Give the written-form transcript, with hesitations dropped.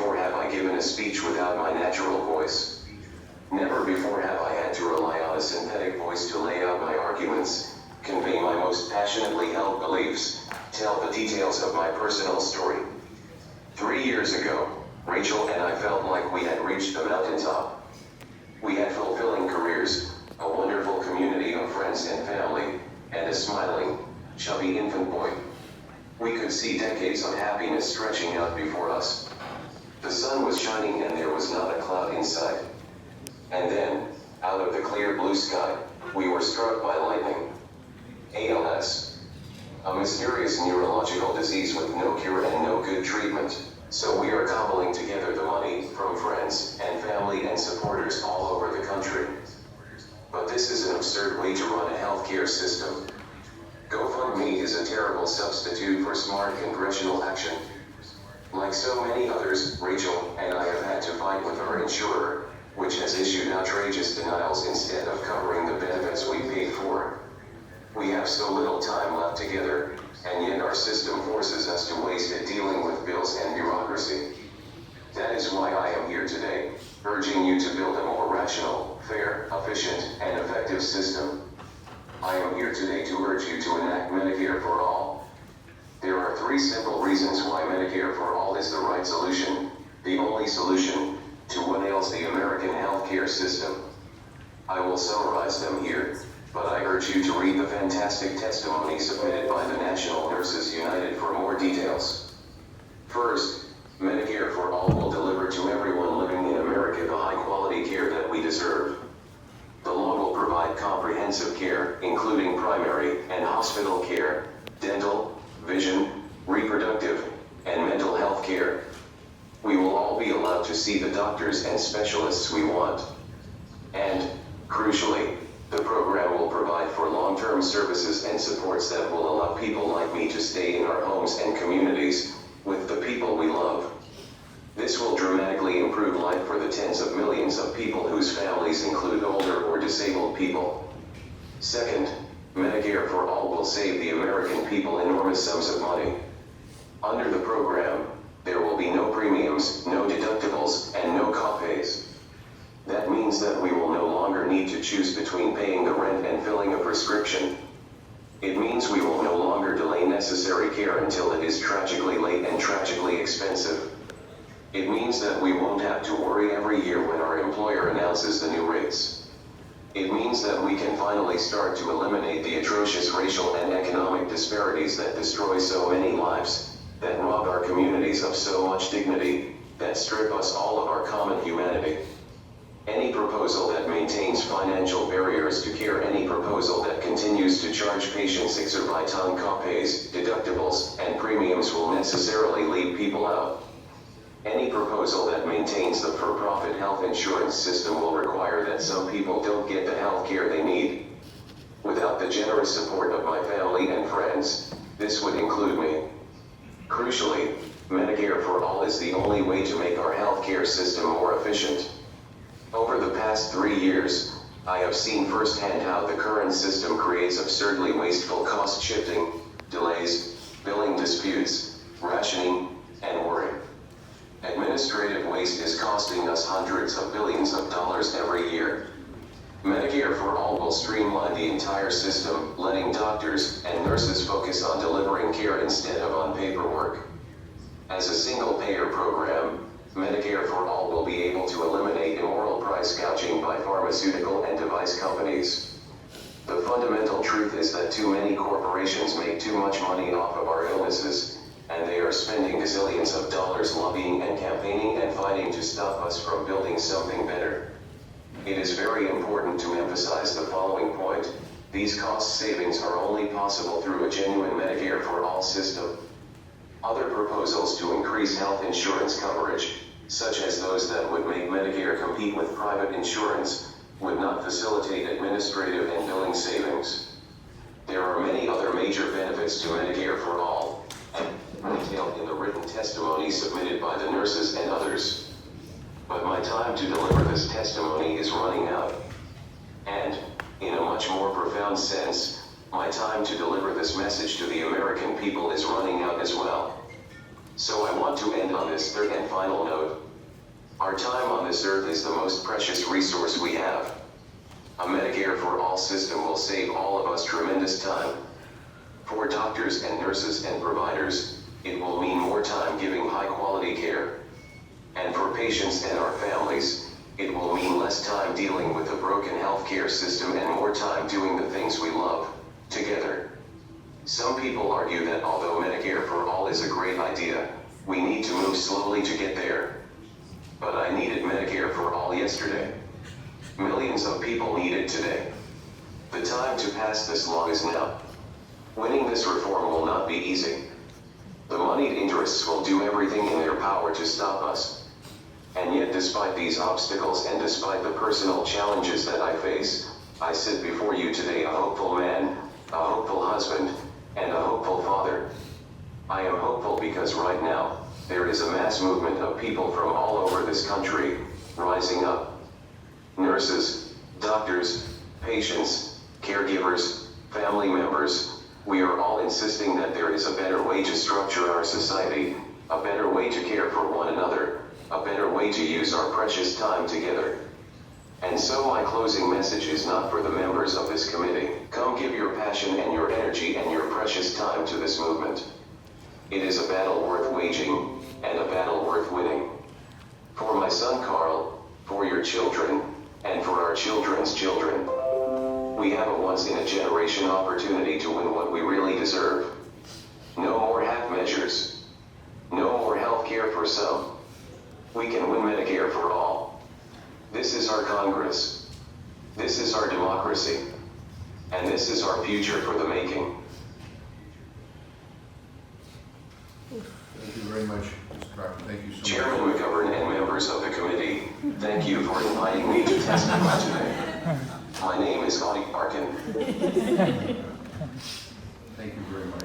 before have I given a speech without my natural voice. Never before have I had to rely on a synthetic voice to lay out my arguments, convey my most passionately held beliefs, tell the details of my personal story. 3 years ago, Rachel and I felt like we had reached the mountaintop. We had fulfilling careers, a wonderful community of friends and family, and a smiling, chubby infant boy. We could see decades of happiness stretching out before us. The sun was shining and there was not a cloud in sight. And then, out of the clear blue sky, we were struck by lightning. ALS. A mysterious neurological disease with no cure and no good treatment. So we are cobbling together the money from friends and family and supporters all over the country. But this is an absurd way to run a healthcare system. GoFundMe is a terrible substitute for smart congressional action. Like so many others, Rachel and I have had to fight with our insurer, which has issued outrageous denials instead of covering the benefits we paid for. We have so little time left together, and yet our system forces us to waste it dealing with bills and bureaucracy. That is why I am here today, urging you to build a more rational, fair, efficient, and effective system. I am here today to urge you to enact Medicare for All. There are 3 simple reasons why Medicare for All is the right solution, the only solution, to what ails the American healthcare system. I will summarize them here, but I urge you to read the fantastic testimony submitted by the National Nurses United for more details. First, Medicare for All will deliver to everyone living in America the high-quality care that we deserve. The law will provide comprehensive care, including primary and hospital care, dental, vision, reproductive, and mental health care. We will all be allowed to see the doctors and specialists we want. And, crucially, the program will provide for long-term services and supports that will allow people like me to stay in our homes and communities, with the people we love. This will dramatically improve life for the tens of millions of people whose families include older or disabled people. Second, Medicare for All will save the American people enormous sums of money. Under the program, there will be no premiums, no deductibles, and no copays. That means that we will no longer need to choose between paying the rent and filling a prescription. It means we will no longer delay necessary care until it is tragically late and tragically expensive. It means that we won't have to worry every year when our employer announces the new rates. It means that we can finally start to eliminate the atrocious racial and economic disparities that destroy so many lives, that rob our communities of so much dignity, that strip us all of our common humanity. Any proposal that maintains financial barriers to care, any proposal that continues to charge patients exorbitant copays, deductibles, and premiums will necessarily leave people out. Any proposal that maintains the for-profit health insurance system will require that some people don't get the health care they need. Without the generous support of my family and friends, this would include me. Crucially, Medicare for All is the only way to make our healthcare system more efficient. Over the past 3 years, I have seen firsthand how the current system creates absurdly wasteful cost shifting, delays, billing disputes, rationing, and worry. Administrative waste is costing us hundreds of billions of dollars every year. Medicare for All will streamline the entire system, letting doctors and nurses focus on delivering care instead of on paperwork. As a single-payer program, Medicare for All will be able to eliminate immoral price gouging by pharmaceutical and device companies. The fundamental truth is that too many corporations make too much money off of our illnesses, and they are spending gazillions of dollars lobbying and campaigning and fighting to stop us from building something better. It is very important to emphasize the following point: these cost savings are only possible through a genuine Medicare for All system. Other proposals to increase health insurance coverage, such as those that would make Medicare compete with private insurance, would not facilitate administrative and billing savings. There are many other major benefits to Medicare for All, detailed in the written testimony submitted by the nurses and others. But my time to deliver this testimony is running out. And, in a much more profound sense, my time to deliver this message to the American people is running out as well. So I want to end on this third and final note. Our time on this earth is the most precious resource we have. A Medicare for All system will save all of us tremendous time. For doctors and nurses and providers, it will mean more time giving high quality care. And for patients and our families, it will mean less time dealing with a broken healthcare system and more time doing the things we love, together. Some people argue that although Medicare for All is a great idea, we need to move slowly to get there. But I needed Medicare for All yesterday. Millions of people need it today. The time to pass this law is now. Winning this reform will not be easy. The moneyed interests will do everything in their power to stop us. And yet, despite these obstacles and despite the personal challenges that I face, I sit before you today a hopeful man, a hopeful husband, and a hopeful father. I am hopeful because right now, there is a mass movement of people from all over this country, rising up. Nurses, doctors, patients, caregivers, family members, we are all insisting that there is a better way to structure our society, a better way to care for one another, a better way to use our precious time together. And so my closing message is not for the members of this committee. Come give your passion and your energy and your precious time to this movement. It is a battle worth waging, and a battle worth winning. For my son Carl, for your children, and for our children's children. We have a once-in-a-generation opportunity to win what we really deserve. No more half measures. No more health care for some. We can win Medicare for all. This is our Congress. This is our democracy. And this is our future for the making. Thank you very much, Mr. Crocker. Thank you so much. Chairman McGovern and members of the committee, thank you for inviting me to testify today. My name is Audie Parkin. Thank you very much.